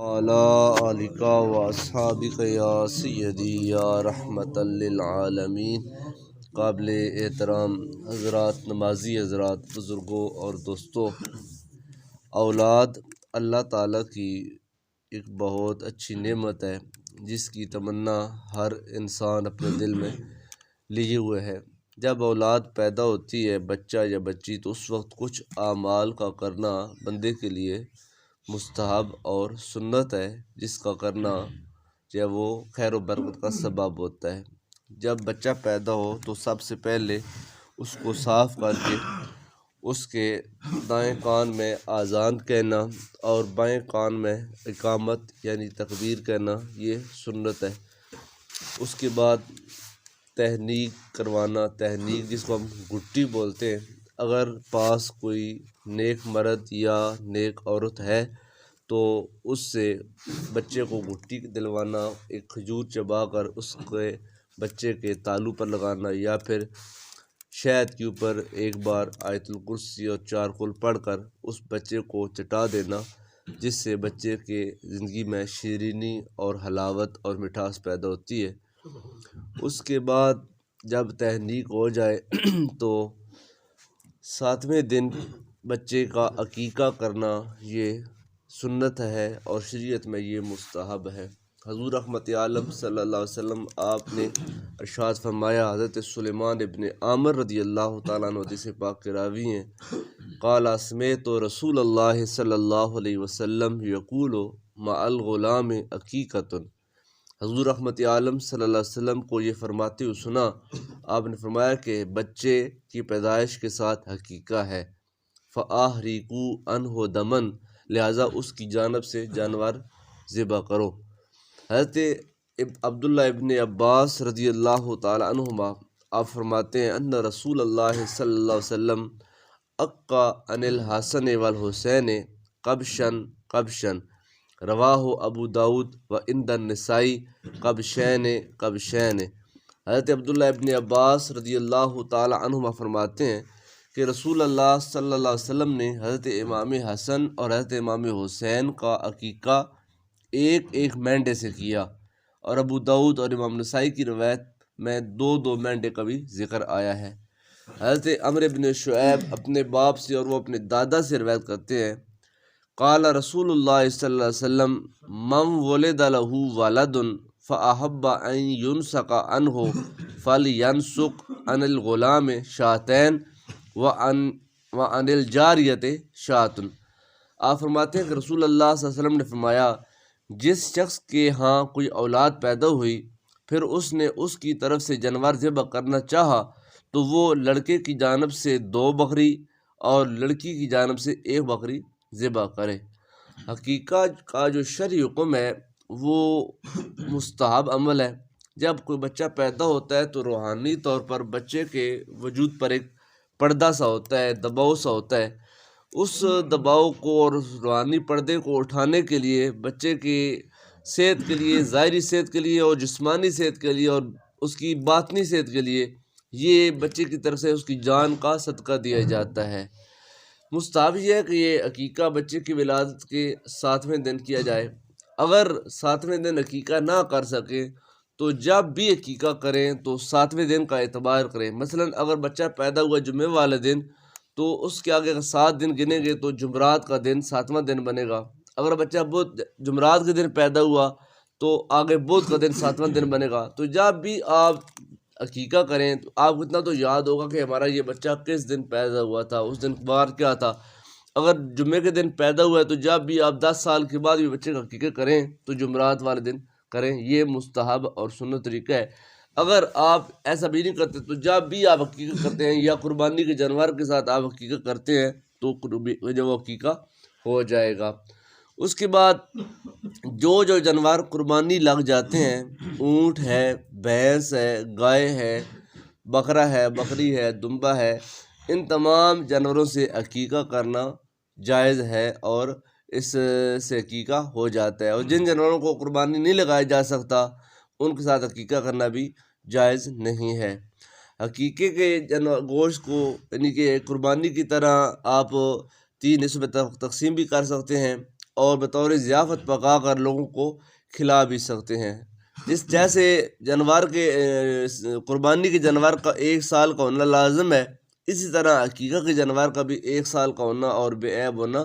علی آلک و اصحابک یا سیدی یا رحمت للعالمین۔ قابل احترام حضرات، نمازی حضرات، بزرگوں اور دوستوں، اولاد اللہ تعالیٰ کی ایک بہت اچھی نعمت ہے جس کی تمنا ہر انسان اپنے دل میں لیے ہوئے ہے۔ جب اولاد پیدا ہوتی ہے، بچہ یا بچی، تو اس وقت کچھ اعمال کا کرنا بندے کے لیے مستحب اور سنت ہے، جس کا کرنا جو وہ خیر و برکت کا سبب ہوتا ہے۔ جب بچہ پیدا ہو تو سب سے پہلے اس کو صاف کر کے اس کے دائیں کان میں اذان کہنا اور بائیں کان میں اقامت یعنی تکبیر کہنا، یہ سنت ہے۔ اس کے بعد تہنیک کروانا، تہنیک جس کو ہم گٹی بولتے ہیں، اگر پاس کوئی نیک مرد یا نیک عورت ہے تو اس سے بچے کو گٹی دلوانا، ایک کھجور چبا کر اس کے بچے کے تالو پر لگانا، یا پھر شہد کے اوپر ایک بار آیت الکرسی اور 4 قل پڑھ کر اس بچے کو چٹا دینا، جس سے بچے کے زندگی میں شیرینی اور حلاوت اور مٹھاس پیدا ہوتی ہے۔ اس کے بعد جب تہنیک ہو جائے تو 7ویں دن بچے کا عقیقہ کرنا یہ سنت ہے اور شریعت میں یہ مستحب ہے۔ حضور رحمت عالم صلی اللہ علیہ وسلم آپ نے ارشاد فرمایا، حضرت سلیمان ابن عامر رضی اللہ تعالیٰ عنہ حدیث پاک کے راوی ہیں، قال سمعت رسول اللہ صلی اللہ علیہ وسلم یقول مع الغلام عقیقۃ۔ حضور رحمت عالم صلی اللہ علیہ وسلم کو یہ فرماتے ہوئے سنا، آپ نے فرمایا کہ بچے کی پیدائش کے ساتھ عقیقہ ہے، فَأَحْرِقُوا عَنْهُ دَمًا، لہٰذا اس کی جانب سے جانور ذبح کرو۔ حضرت عبداللہ ابن عباس رضی اللہ تعالی عنہما آپ فرماتے ہیں، ان رسول اللہ صلی اللہ علیہ وسلم عقّ عن الحسن والحسین قبشن قبشن، رواہ ابو داود و عند النسائی قبشین قبشین۔ حضرت عبداللہ ابن عباس رضی اللہ تعالی عنہما فرماتے ہیں کہ رسول اللہ صلی اللہ علیہ وسلم نے حضرت امام حسن اور حضرت امام حسین کا عقیقہ ایک ایک مینڈے سے کیا، اور ابو داؤد اور امام نسائی کی روایت میں 2 مینڈے کا بھی ذکر آیا ہے۔ حضرت عمرو بن شعیب اپنے باپ سے اور وہ اپنے دادا سے روایت کرتے ہیں، قال رسول اللہ صلی اللہ علیہ وسلم من ولد له ولد فأحب ان ينسق عنه فلينسق عن الغلام شاتین وعن الجاریت شات۔ آپ فرماتے ہیں کہ رسول اللہ صلی اللہ علیہ وسلم نے فرمایا، جس شخص کے ہاں کوئی اولاد پیدا ہوئی، پھر اس نے اس کی طرف سے جانور ذبح کرنا چاہا، تو وہ لڑکے کی جانب سے 2 بکری اور لڑکی کی جانب سے 1 بکری ذبح کرے۔ حقیقہ کا جو شرعی حکم ہے وہ مستحب عمل ہے۔ جب کوئی بچہ پیدا ہوتا ہے تو روحانی طور پر بچے کے وجود پر ایک پردہ سا ہوتا ہے، دباؤ سا ہوتا ہے۔ اس دباؤ کو اور اس روحانی پردے کو اٹھانے کے لیے بچے کی صحت کے لیے، ظاہری صحت کے لیے اور جسمانی صحت کے لیے اور اس کی باطنی صحت کے لیے، یہ بچے کی طرف سے اس کی جان کا صدقہ دیا جاتا ہے۔ مستحب یہ ہے کہ یہ عقیقہ بچے کی ولادت کے 7ویں دن کیا جائے۔ اگر 7ویں دن عقیقہ نہ کر سکیں تو جب بھی عقیقہ کریں تو 7ویں دن کا اعتبار کریں۔ مثلا اگر بچہ پیدا ہوا جمعے والے دن تو اس کے آگے 7 دن گنیں گے تو جمعرات کا دن 7واں دن بنے گا۔ اگر بچہ جمعرات کے دن پیدا ہوا تو آگے بدھ کا دن 7واں دن بنے گا۔ تو جب بھی آپ عقیقہ کریں تو آپ کو اتنا تو یاد ہوگا کہ ہمارا یہ بچہ کس دن پیدا ہوا تھا، اس دن بار کیا تھا۔ اگر جمعے کے دن پیدا ہوا ہے تو جب بھی آپ 10 سال کے بعد بھی بچے کا عقیقہ کریں تو جمعرات والے دن کریں، یہ مستحب اور سنت طریقہ ہے۔ اگر آپ ایسا بھی نہیں کرتے تو جب بھی آپ عقیقہ کرتے ہیں یا قربانی کے جانور کے ساتھ آپ عقیقہ کرتے ہیں تو جو وہ عقیقہ ہو جائے گا۔ اس کے بعد جو جانور قربانی لگ جاتے ہیں، اونٹ ہے، بھینس ہے، گائے ہے، بکرا ہے، بکری ہے، دمبا ہے، ان تمام جانوروں سے عقیقہ کرنا جائز ہے اور اس سے عقیقہ ہو جاتا ہے۔ اور جن جانوروں کو قربانی نہیں لگایا جا سکتا ان کے ساتھ عقیقہ کرنا بھی جائز نہیں ہے۔ عقیقے کے گوشت کو یعنی کہ قربانی کی طرح آپ 3 حصوں میں تقسیم بھی کر سکتے ہیں، اور بطور ضیافت پکا کر لوگوں کو کھلا بھی سکتے ہیں۔ جیسے جانور کے قربانی کے جانور کا 1 سال کا ہونا لازم ہے، اسی طرح عقیقہ کے جانور کا بھی 1 سال کا ہونا اور بے عیب ہونا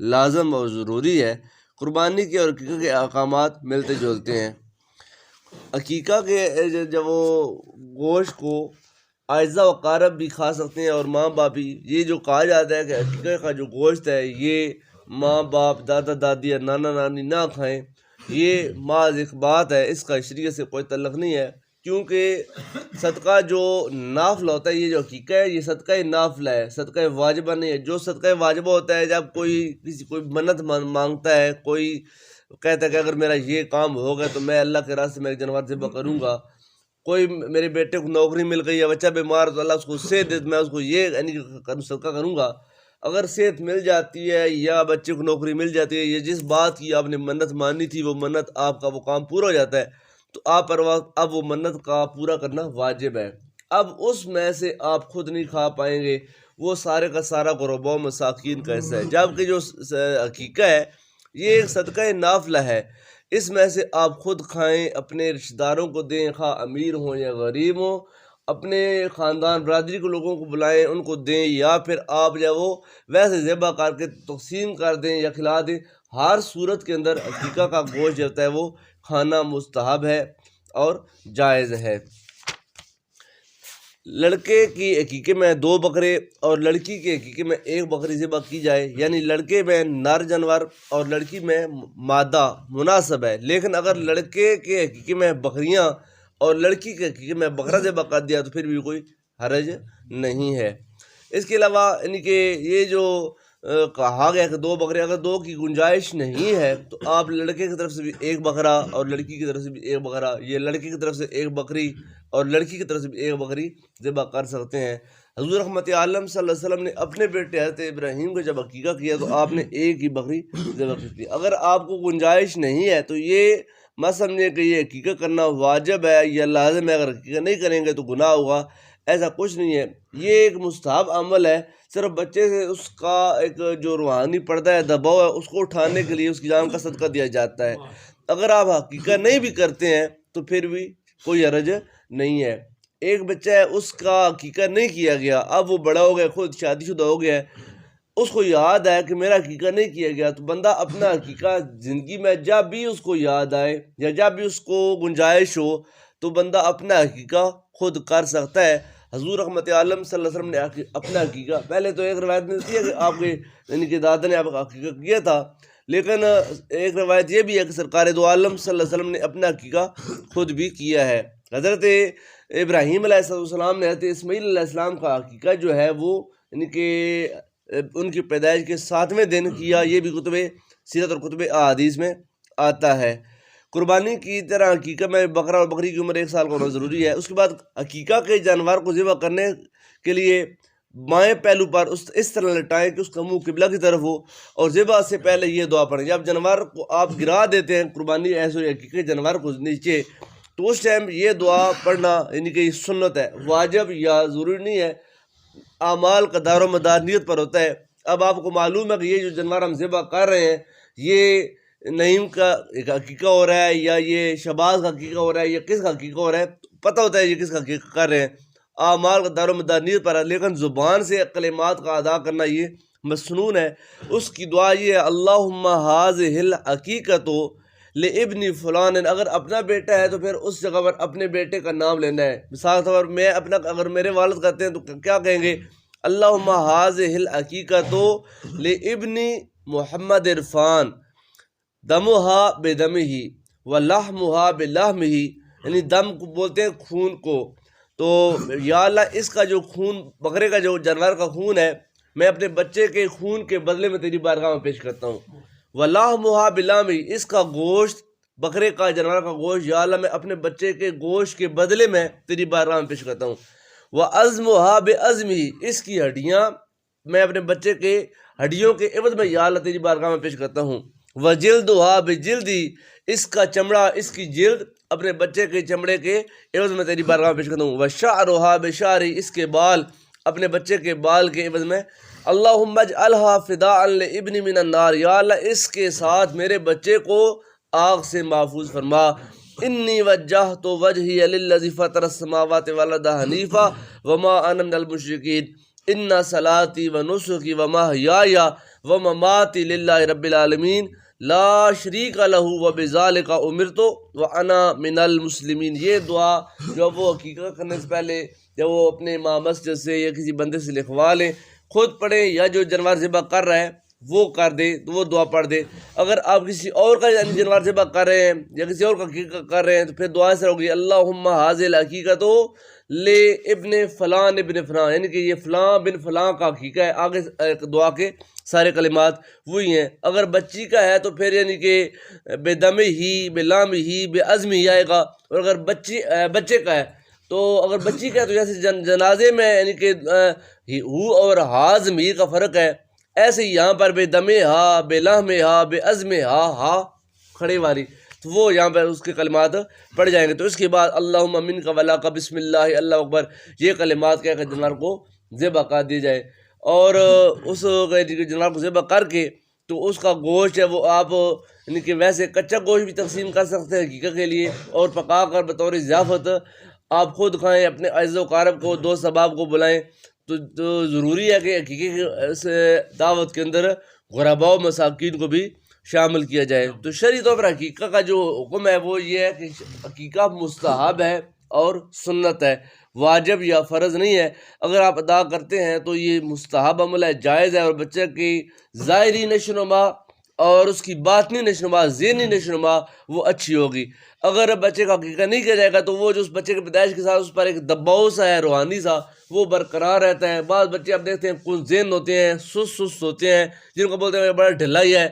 لازم اور ضروری ہے۔ قربانی کے اور عقیقہ کے احکامات ملتے جلتے ہیں۔ عقیقہ کے جب وہ گوشت کو اعزا و اقارب بھی کھا سکتے ہیں اور ماں باپ بھی۔ یہ جو کہا جاتا ہے کہ عقیقہ کا جو گوشت ہے یہ ماں باپ، دادا دادی یا نانا نانی نہ کھائیں، یہ محض ایک بات ہے، اس کا شریعت سے کوئی تعلق نہیں ہے، کیونکہ صدقہ جو نافل ہوتا ہے، یہ جو عقیقہ ہے یہ صدقہ نافل ہے، صدقہ واجبہ نہیں ہے۔ جو صدقہ واجبہ ہوتا ہے، جب کوئی منت مانگتا ہے، کوئی کہتا ہے کہ اگر میرا یہ کام ہوگا تو میں اللہ کے راستے میں ایک جانور ذبح کروں گا، کوئی میرے بیٹے کو نوکری مل گئی ہے، بچہ بیمار تو اللہ اس کو صحت دے، میں اس کو یہ صدقہ کروں گا۔ اگر صحت مل جاتی ہے یا بچے کو نوکری مل جاتی ہے، یا جس بات کی آپ نے منت مانی تھی وہ منت آپ کا وہ کام پورا ہو جاتا ہے، تو آپ پر اب وہ منت کا پورا کرنا واجب ہے۔ اب اس میں سے آپ خود نہیں کھا پائیں گے، وہ سارے کا سارا غرباء و مساکین کا حصہ ہے، جبکہ جو عقیقہ ہے یہ ایک صدقہ نافلہ ہے، اس میں سے آپ خود کھائیں، اپنے رشتہ داروں کو دیں، خواہ امیر ہوں یا غریب ہوں، اپنے خاندان برادری کے لوگوں کو بلائیں، ان کو دیں، یا پھر آپ جو وہ ویسے ذبح کر کے تقسیم کر دیں یا کھلا دیں۔ ہر صورت کے اندر عقیقہ کا گوشت جو ہے وہ کھانا مستحب ہے اور جائز ہے۔ لڑکے کی عقیقے میں 2 بکرے اور لڑکی کے عقیقے میں 1 بکری ذبح کی جائے، یعنی لڑکے میں نر جانور اور لڑکی میں مادہ مناسب ہے، لیکن اگر لڑکے کے عقیقے میں بکریاں اور لڑکی کے عقیقے میں بکرا ذبح کر دیا تو پھر بھی کوئی حرج نہیں ہے۔ اس کے علاوہ یعنی کہ یہ جو کہا گیا کہ 2 بکرے، اگر 2 کی گنجائش نہیں ہے تو آپ لڑکے کی طرف سے بھی 1 بکرا اور لڑکی کی طرف سے بھی 1 بکرا، یہ لڑکے کی طرف سے 1 بکری اور لڑکی کی طرف سے بھی 1 بکری ذبح کر سکتے ہیں۔ حضور رحمت عالم صلی اللہ علیہ وسلم نے اپنے بیٹے حضرت ابراہیم کو جب عقیقہ کیا تو آپ نے 1 ہی بکری ذبح کی۔ اگر آپ کو گنجائش نہیں ہے تو یہ مت سمجھیں کہ یہ عقیقہ کرنا واجب ہے یا لازم ہے، اگر عقیقہ نہیں کریں گے تو گناہ ہوگا، ایسا کچھ نہیں ہے۔ یہ ایک مستحب عمل ہے، صرف بچے سے اس کا ایک جو روحانی پردہ ہے، دباؤ ہے، اس کو اٹھانے کے لیے اس کی جان کا صدقہ دیا جاتا ہے۔ اگر آپ عقیقہ نہیں بھی کرتے ہیں تو پھر بھی کوئی حرج نہیں ہے۔ ایک بچہ ہے، اس کا عقیقہ نہیں کیا گیا، اب وہ بڑا ہو گیا، خود شادی شدہ ہو گیا ہے، اس کو یاد ہے کہ میرا عقیقہ نہیں کیا گیا، تو بندہ اپنا عقیقہ زندگی میں جب بھی اس کو یاد آئے یا جب بھی اس کو گنجائش ہو تو بندہ اپنا عقیقہ خود کر سکتا ہے۔ حضور رحمت عالم صلی اللہ علیہ وسلم نے اپنا عقیقہ، پہلے تو ایک روایت ملتی ہے کہ آپ کے یعنی کہ دادا نے آپ کا عقیقہ کیا تھا، لیکن ایک روایت یہ بھی ہے کہ سرکار دو عالم صلی اللہ علیہ وسلم نے اپنا عقیقہ خود بھی کیا ہے۔ حضرت ابراہیم علیہ السلام نے حضرت اسماعیل علیہ السلام کا عقیقہ جو ہے وہ یعنی کہ ان کی پیدائش کے 7ویں دن کیا، یہ بھی کتب سیرت اور کتب احادیث میں آتا ہے۔ قربانی کی طرح عقیقہ میں بکرا اور بکری کی عمر 1 سال کا ہونا ضروری ہے۔ اس کے بعد عقیقہ کے جانور کو ذبح کرنے کے لیے بائیں پہلو پر اس طرح لٹائیں کہ اس کا منہ قبلہ کی طرف ہو، اور ذبح سے پہلے یہ دعا پڑھیں۔ جب جانور کو آپ گرا دیتے ہیں قربانی ایسے عقیقے جانور کو نیچے، تو اس ٹائم یہ دعا پڑھنا یعنی کہ سنت ہے، واجب یا ضروری نہیں ہے، اعمال کا دار و مدار نیت پر ہوتا ہے۔ اب آپ کو معلوم ہے کہ یہ جو جانور ہم ذبح کر رہے ہیں یہ نعیم کا ایک عقیقہ ہو رہا ہے یا یہ شہباز کا عقیقہ ہو رہا ہے یا کس کا عقیقہ ہو رہا ہے، پتہ ہوتا ہے یہ کس کا عقیقہ کر رہے ہیں، اعمال کا دار و مدار نیت پر ہے، لیکن زبان سے کلمات کا ادا کرنا یہ مسنون ہے۔ اس کی دعا یہ ہے، اللہم ہذہ العقیقۃ لابن فلان، اگر اپنا بیٹا ہے تو پھر اس جگہ پر اپنے بیٹے کا نام لینا ہے۔ مثال طور پر میں اپنا اگر میرے والد کرتے ہیں تو کیا کہیں گے، اللہم ہذہ العقیقۃ لابن محمد عرفان دمہا بدمہ ولحمہا بلحمہ، یعنی دم کو بولتے ہیں خون کو، تو یا اللہ اس کا جو خون بکرے کا جو جانور کا خون ہے میں اپنے بچے کے خون کے بدلے میں تیری بارگاہ میں پیش کرتا ہوں، وَلَحْمُهَا بِلَحْمِهِ، اس کا گوشت بکرے کا جانور کا گوشت یا اللہ میں اپنے بچے کے گوشت کے بدلے میں تیری بارگاہ میں پیش کرتا ہوں، وَعَزْمُهَا بِعَزْمِهِ، اس کی ہڈیاں میں اپنے بچے کے ہڈیوں کے عوض میں یا اللہ تیری بارگاہ میں پیش کرتا ہوں، وَجِلْدُهَا بِجِلْدِهِ، اس کا چمڑا اس کی جلد اپنے بچے کے چمڑے کے عوض میں تیری بارگاہ میں پیش کرتا ہوں، وَشَعْرُهَا بِشَعْرِهِ، اس کے بال اپنے بچے کے بال کے عوض میں اللہم اجعلھا فداء لابنی من النار، یا اللہ اس کے ساتھ میرے بچے کو آگ سے محفوظ فرما۔ انی وجہت وجہی للذی فطر السماوات والارض حنیفا وما انا من المشرکین، ان صلاتی و نسکی و محیای و مماتی للہ رب العالمین لا شریک لہ و بذالک امرت وانا من المسلمین۔ یہ دعا جو وہ حقیقت کرنے سے پہلے جب وہ اپنے امام مسجد سے یا کسی بندے سے لکھوا لیں، خود پڑھیں یا جو جانور ذبح کر رہا ہے وہ کر دے تو وہ دعا پڑھ دے۔ اگر آپ کسی اور کا جانور ذبح کر رہے ہیں یا کسی اور کا عقیقہ کر رہے ہیں تو پھر دعا سے ہوگی اللہم حاضل عقیقت لے ابن فلان ابن فلان، یعنی کہ یہ فلاں بن فلاں کا عقیقہ ہے۔ آگے دعا کے سارے کلمات وہی ہیں۔ اگر بچی کا ہے تو پھر یعنی کہ بے دم ہی بے لام ہی بے عزم ہی آئے گا، اور اگر بچے کا ہے تو اگر بچی کا ہے تو جیسے جنازے میں یعنی کہ ہو اور ہاضم ہی کا فرق ہے، ایسے ہی یہاں پر بے دم ہا بے لحم ہا بے عزم ہا کھڑے والی، تو وہ یہاں پر اس کے کلمات پڑھ جائیں گے۔ تو اس کے بعد اللہم من کا ولا کا بسم اللہ اللہ اکبر، یہ کلمات کہہ کر جانور کو ذبح کر دی جائے۔ اور اس جانور کو ذبح کر کے تو اس کا گوشت ہے وہ آپ یعنی کہ ویسے کچا گوشت بھی تقسیم کر سکتے ہیں حقیقت کے لیے، اور پکا کر بطور ضیافت آپ خود کھائیں، اپنے عزیز و اقارب کو دوست احباب کو بلائیں۔ تو ضروری ہے کہ حقیقی دعوت کے اندر غرباء و مساکین کو بھی شامل کیا جائے۔ تو شرعی طور پر حقیقہ کا جو حکم ہے وہ یہ ہے کہ حقیقہ مستحب ہے اور سنت ہے، واجب یا فرض نہیں ہے۔ اگر آپ ادا کرتے ہیں تو یہ مستحب عمل ہے، جائز ہے، اور بچے کی ظاہری نشوونما اور اس کی باطنی نشوونما ذہنی نشوونما وہ اچھی ہوگی۔ اگر بچے کا عقیقہ نہیں کیا جائے گا تو وہ جو اس بچے کے پیدائش کے ساتھ اس پر ایک دباؤ سا ہے روحانی سا وہ برقرار رہتا ہے۔ بعض بچے آپ دیکھتے ہیں کن ذہن ہوتے ہیں، سست ہوتے ہیں، جن کو بولتے ہیں بڑا ڈھلا ہی ہے،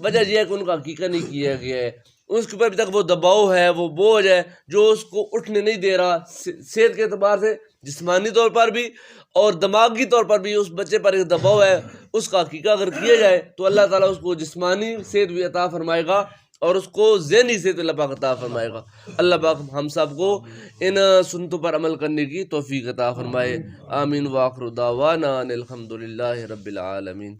وجہ یہ ہے کہ ان کا عقیقہ نہیں کیا گیا ہے، اس کے اوپر ابھی تک وہ دباؤ ہے، وہ بوجھ ہے جو اس کو اٹھنے نہیں دے رہا، صحت کے اعتبار سے جسمانی طور پر بھی اور دماغی طور پر بھی اس بچے پر ایک دباؤ ہے۔ اس کا عقیقہ اگر کیا جائے تو اللہ تعالیٰ اس کو جسمانی صحت بھی عطا فرمائے گا اور اس کو ذہنی صحت اللہ پاک عطا فرمائے گا۔ اللہ پاک ہم سب کو ان سنتوں پر عمل کرنے کی توفیق عطا فرمائے۔ آمین۔ وآخر دعوانا ان الحمد للہ رب العالمین۔